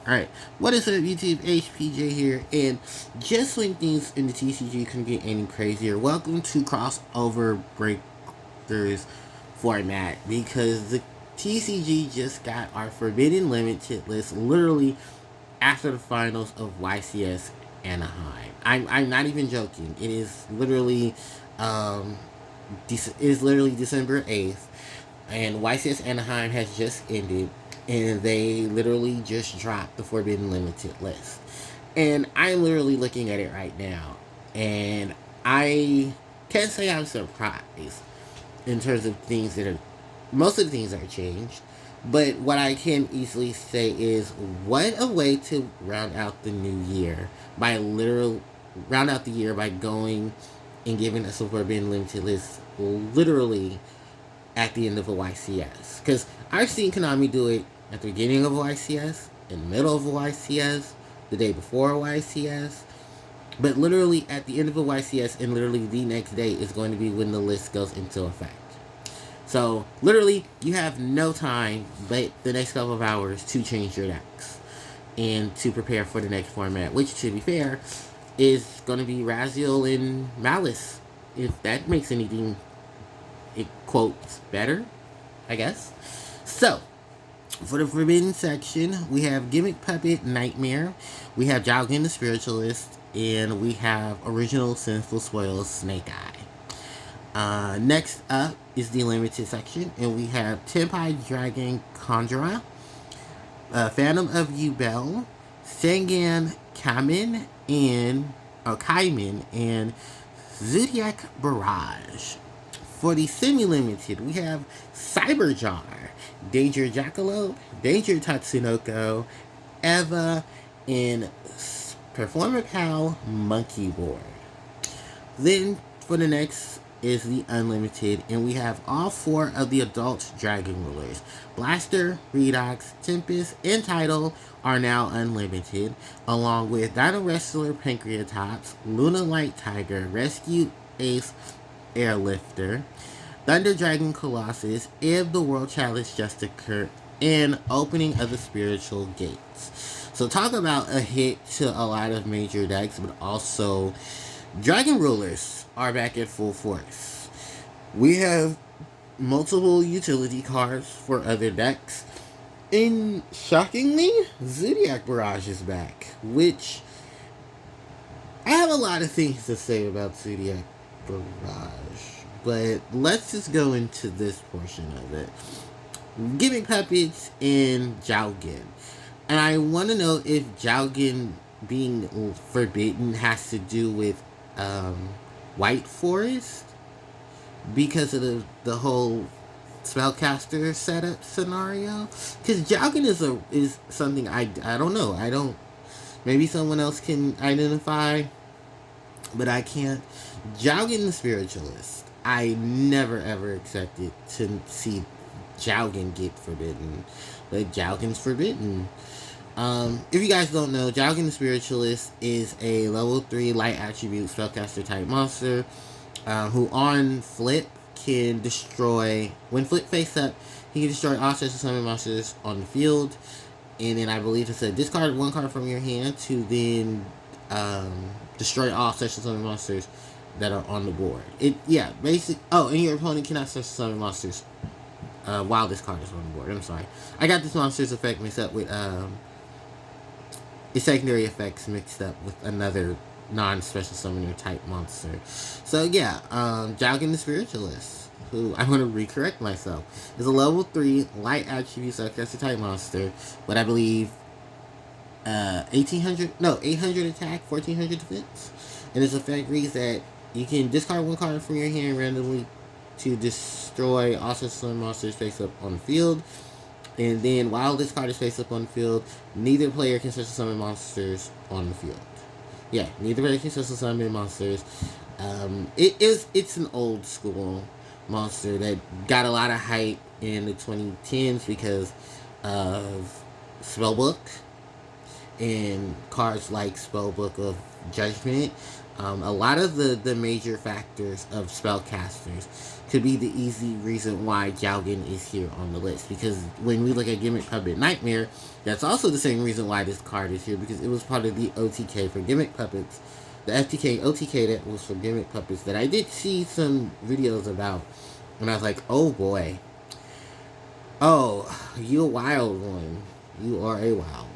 Alright, what is up YouTube, HPJ here, and just when things in the TCG couldn't get any crazier, welcome to Crossover Breakers format, because the TCG just got our Forbidden Limited list literally after the finals of YCS Anaheim. I'm not even joking, it is literally, December 8th, and YCS Anaheim has just ended, and they literally just dropped the Forbidden Limited list. And I'm literally looking at it right now, and I can't say I'm surprised in terms of things that are, most of the things are changed. But what I can easily say is, what a way to round out the new year by round out the year by going and giving us a Forbidden Limited list literally at the end of a YCS. Because I've seen Konami do it at the beginning of a YCS, in the middle of a YCS, the day before a YCS, but literally at the end of a YCS, and literally the next day is going to be when the list goes into effect. So literally you have no time but the next couple of hours to change your decks and to prepare for the next format, which, to be fair, is going to be Raziel and Malice, if that makes anything, it quotes, better, I guess. So, for the Forbidden section, we have Gimmick Puppet Nightmare, we have Jalgan the Spiritualist, and we have Original Sinful Spoils Snake Eye. Next up is the Limited section, and we have Tenpai Dragon Conjurer, Phantom of Yubel, Sengan Kaiman, and Zodiac Barrage. For the semi-limited, we have Cyberjar, Danger Jackalope, Danger Tatsunoko, Eva, and Performer Pal Monkey Board. Then, for the next is the Unlimited, and we have all four of the adult Dragon Rulers. Blaster, Redox, Tempest, and Tidal are now unlimited, along with Dino Wrestler Pancreatops, Luna Light Tiger, Rescue Ace Airlifter, Thunder Dragon Colossus, if the World Challenge just occurred, and Opening of the Spiritual Gates. So talk about a hit to a lot of major decks, but also Dragon Rulers are back at full force. We have multiple utility cards for other decks, and shockingly, Zodiac Barrage is back, which I have a lot of things to say about Zodiac Barrage, but let's just go into this portion of it. Gimmick Puppets and Jalgan. And I want to know if Jalgan being forbidden has to do with White Forest, because of the whole spellcaster setup scenario. Because Jalgan is something I don't know. Maybe someone else can identify, but I can't. Jalgan the Spiritualist, I never ever expected to see Jalgan get forbidden, but Jalgan's forbidden. If you guys don't know, Jalgan the Spiritualist is a level 3 light attribute spellcaster type monster, who on flip can destroy, when flip face up, he can destroy all special summon monsters on the field, and then I believe it's a discard one card from your hand to then destroy all special summon monsters that are on the board. And your opponent cannot special summon monsters while this card is on the board. I'm sorry, I got this monster's effect mixed up with the secondary effects mixed up with another non-special summoner type monster. So yeah, Jalgan the Spiritualist, who I'm going to recorrect myself, is a level 3 light attribute sarcastic type monster, but I believe 800 attack, 1400 defense, and its effect reads that you can discard one card from your hand randomly to destroy all special summon monsters face up on the field. And then, while this card is face up on the field, neither player can special summon monsters on the field. Yeah, neither player can special summon monsters. It's an old school monster that got a lot of hype in the 2010s because of Spellbook in cards like Spellbook of Judgment. A lot of the major factors of spellcasters could be the easy reason why Jowgen is here on the list. Because when we look at Gimmick Puppet Nightmare, that's also the same reason why this card is here, because it was part of the OTK for Gimmick Puppets. The FTK OTK that was for Gimmick Puppets that I did see some videos about. And I was like, oh boy. Oh, you a wild one. You are a wild one.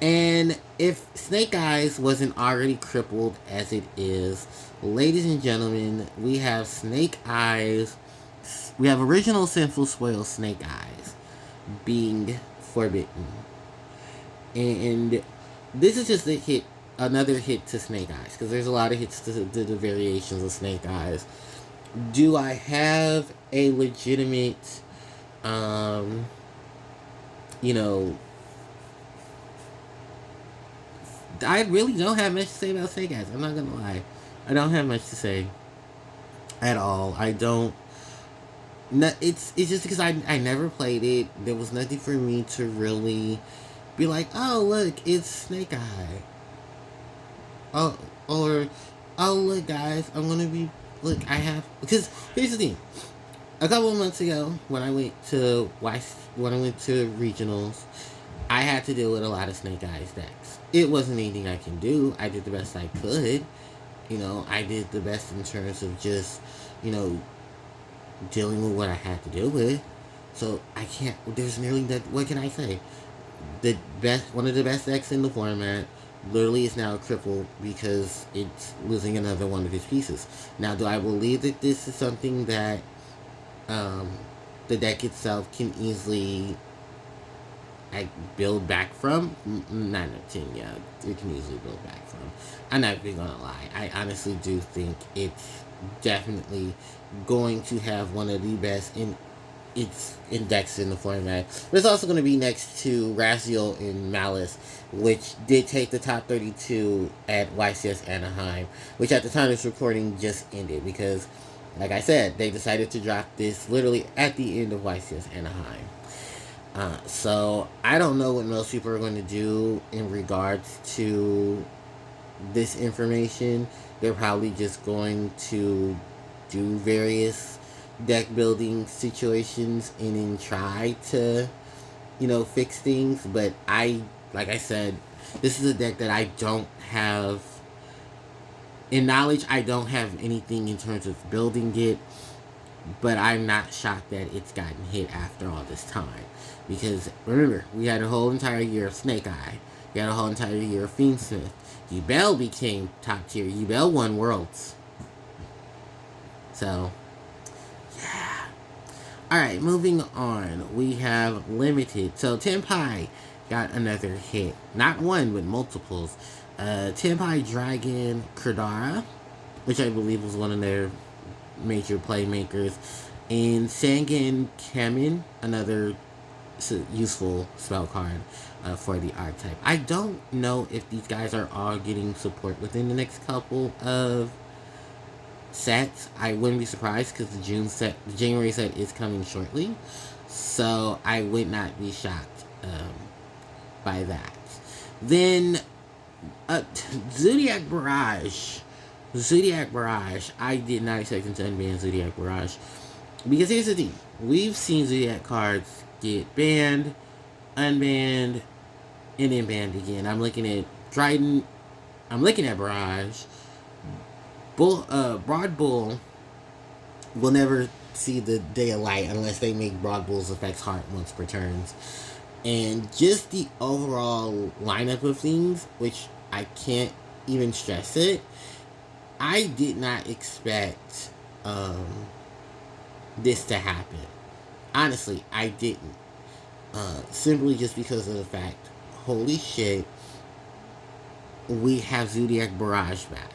And if Snake Eyes wasn't already crippled as it is, ladies and gentlemen, we have Snake Eyes. We have original Sinful Spoil Snake Eyes being forbidden. And this is just a hit, another hit to Snake Eyes, because there's a lot of hits to the variations of Snake Eyes. Do I have a legitimate, you know, I really don't have much to say about Snake Eyes. I'm not gonna lie. I don't have much to say at all. I don't. No, it's just because I never played it. There was nothing for me to really be like, oh look, it's Snake Eye. Oh, or oh look, guys, I'm gonna be look. I have, because here's the thing. A couple of months ago, when I went to regionals, I had to deal with a lot of Snake Eyes decks. It wasn't anything I can do. I did the best I could. You know, I did the best in terms of just, you know, dealing with what I had to deal with. So I can't. There's nearly that. What can I say? One of the best decks in the format, literally is now crippled because it's losing another one of its pieces. Now, do I believe that this is something that the deck itself can easily build back from? 9 out of 10, yeah, it can easily build back from. I'm not even gonna lie. I honestly do think it's definitely going to have one of the best in its index in the format. But it's also going to be next to Raziel and Malice, which did take the top 32 at YCS Anaheim, which at the time of this recording just ended because, like I said, they decided to drop this literally at the end of YCS Anaheim. So I don't know what most people are going to do in regards to this information. They're probably just going to do various deck building situations and then try to, you know, fix things. But like I said, this is a deck that I don't have, in knowledge, I don't have anything in terms of building it. But I'm not shocked that it's gotten hit after all this time. Because, remember, we had a whole entire year of Snake Eye. We had a whole entire year of Fiendsmith. Yubel became top tier. Yubel won Worlds. So, yeah. Alright, moving on. We have Limited. So, Tenpai got another hit. Not one, but multiples. Tenpai Dragon Kurdara, which I believe was one of their major playmakers, and Sangan Kamen, another useful spell card for the archetype. I don't know if these guys are all getting support within the next couple of sets. I wouldn't be surprised because the January set is coming shortly, so I would not be shocked by that. Then Zodiac Barrage. I did not expect them to unban Zodiac Barrage. Because here's the thing. We've seen Zodiac cards get banned, unbanned, and then banned again. I'm looking at Trident. I'm looking at Barrage. Broad Bull will never see the day of light unless they make Broad Bull's effects heart once per turns. And just the overall lineup of things, which I can't even stress it, I did not expect this to happen. Honestly, I didn't. Simply just because of the fact, holy shit, we have Zodiac Barrage back.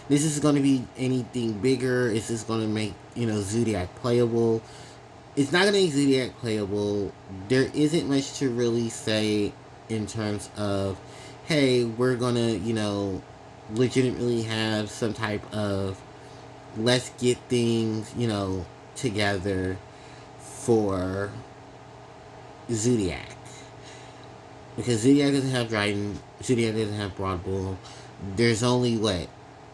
This is going to be anything bigger. Is this going to make, Zodiac playable? It's not going to make Zodiac playable. There isn't much to really say in terms of, hey, we're going to, legitimately have some type of let's get things, together for Zodiac. because Zodiac doesn't have Dryden, Zodiac doesn't have Broad Bull. There's only what,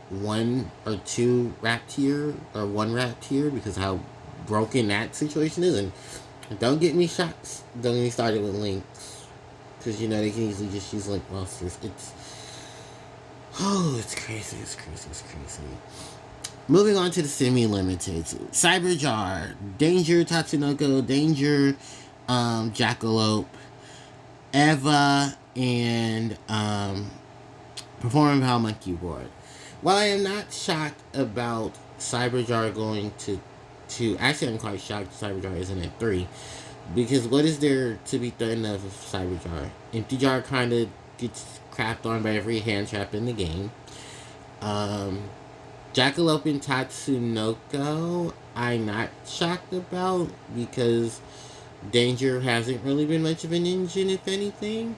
one or two rap tier or one rap tier because how broken that situation is. And don't get me shots. Don't get me started with links because you know they can easily just use link monsters. It's crazy. It's crazy. It's crazy. Moving on to the semi-limited. Cyberjar, Danger Tatsunoko, Danger Jackalope, Eva, and Performing Pal Monkey Board. While I am not shocked about Cyberjar going to actually I'm quite shocked Cyberjar isn't at 3. Because what is there to be threatened of Cyberjar? Empty Jar kind of gets crapped on by every hand trap in the game. Jackalope and Tatsunoko, I'm not shocked about because Danger hasn't really been much of an engine, if anything.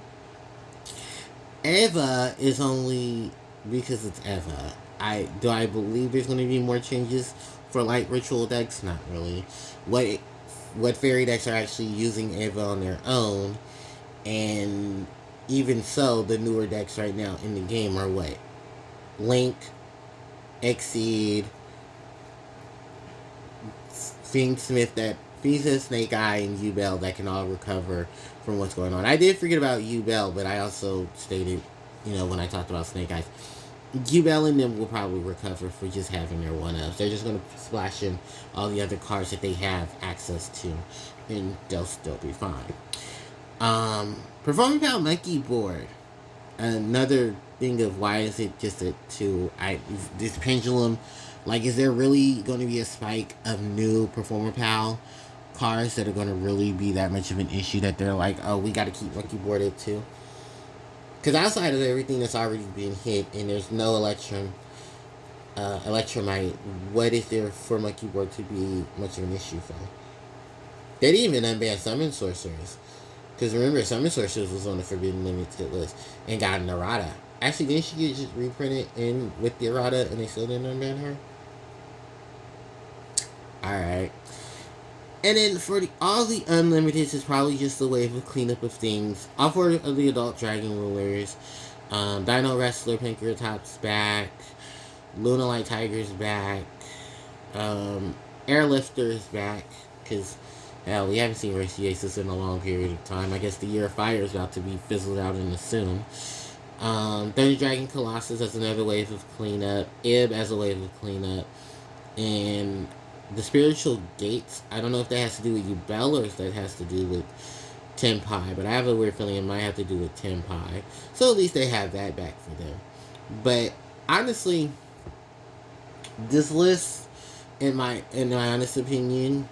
Eva is only because it's Eva. I believe there's going to be more changes for light ritual decks? Not really. What fairy decks are actually using Eva on their own? And even so, the newer decks right now in the game are what? Link, Exceed, Fiendsmith, that Fiendsmith, Snake Eye, and U-Bell that can all recover from what's going on. I did forget about U-Bell, but I also stated, when I talked about Snake Eyes, U-Bell and them will probably recover for just having their one-ups. They're just going to splash in all the other cards that they have access to, and they'll still be fine. Performing Pal Monkey Board. Another thing of why is it just a 2? This pendulum, is there really going to be a spike of new Performer Pal cards that are going to really be that much of an issue that they're like, oh, we got to keep Monkey Board at 2? Because outside of everything that's already being hit and there's no Electromite, what is there for Monkey Board to be much of an issue for? They didn't even unban Summon Sorcerers. Because remember, Summon Sorcerers was on the Forbidden Limited list and got an errata. Actually, didn't she get just reprinted in with the errata and they still didn't unban her? Alright. And then for all the Unlimiteds is probably just a wave of cleanup of things. All 4 of the Adult Dragon Rulers. Dino Wrestler, Pinkertop's back. Lunalight Tiger's back. Airlifter's back. Because, hell, we haven't seen Race Aces in a long period of time. I guess the Year of Fire is about to be fizzled out in the soon. Thunder Dragon Colossus as another wave of cleanup. Ib as a wave of cleanup. And the Spiritual Gates, I don't know if that has to do with U-Bell or if that has to do with Tenpai, but I have a weird feeling it might have to do with Tenpai. So at least they have that back for them. But honestly, this list, in my honest opinion,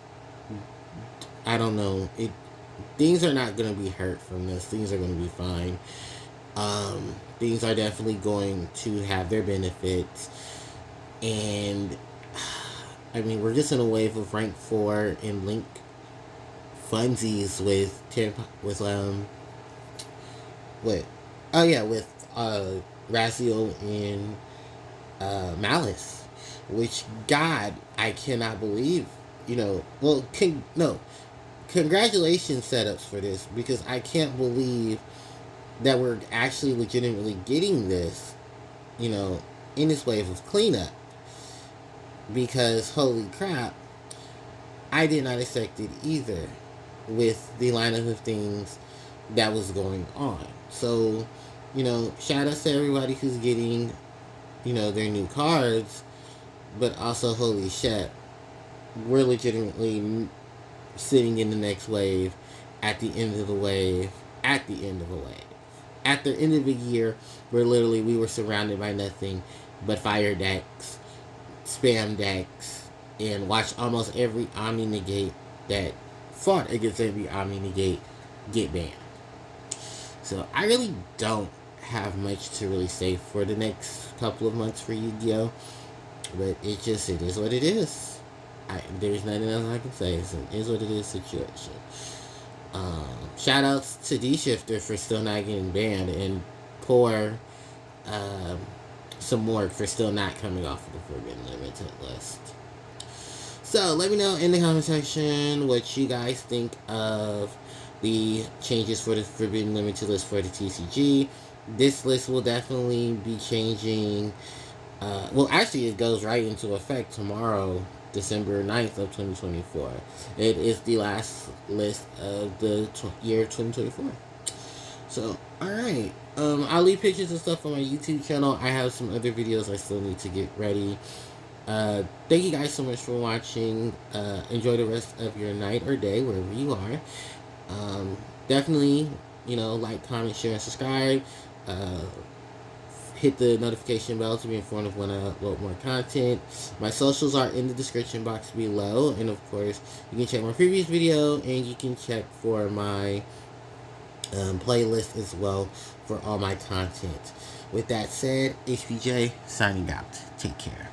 I don't know. Things are not going to be hurt from this. Things are going to be fine. Things are definitely going to have their benefits. And I mean, we're just in a wave of rank 4 and Link funsies with Raziel and Malice, which, God, I cannot believe, congratulations setups for this, because I can't believe that we're actually legitimately getting this, in this wave of cleanup. Because, holy crap, I did not expect it either with the lineup of things that was going on. So, shout out to everybody who's getting, their new cards, but also, holy shit, we're legitimately sitting in the next wave, at the end of the wave, at the end of a wave. At the end of the year, where literally we were surrounded by nothing but fire decks, spam decks, and watch almost every Omni Negate that fought against every Omni Negate get banned. So I really don't have much to really say for the next couple of months for Yu-Gi-Oh! But it is what it is. There's nothing else I can say. It is what it is situation. Shout outs to D-Shifter for still not getting banned, and poor some more for still not coming off of the Forbidden Limited list. So let me know in the comment section what you guys think of the changes for the Forbidden Limited list for the TCG. This list will definitely be changing. Well, actually, it goes right into effect tomorrow, December 9th of 2024. It is the last list of the year 2024. So, alright. I'll leave pictures and stuff on my YouTube channel. I have some other videos I still need to get ready. Thank you guys so much for watching. Enjoy the rest of your night or day, wherever you are. Definitely, like, comment, share, and subscribe. Hit the notification bell to be informed of when I upload more content. My socials are in the description box below. And, of course, you can check my previous video, and you can check for my playlist as well for all my content. With that said, HPJ signing out. Take care.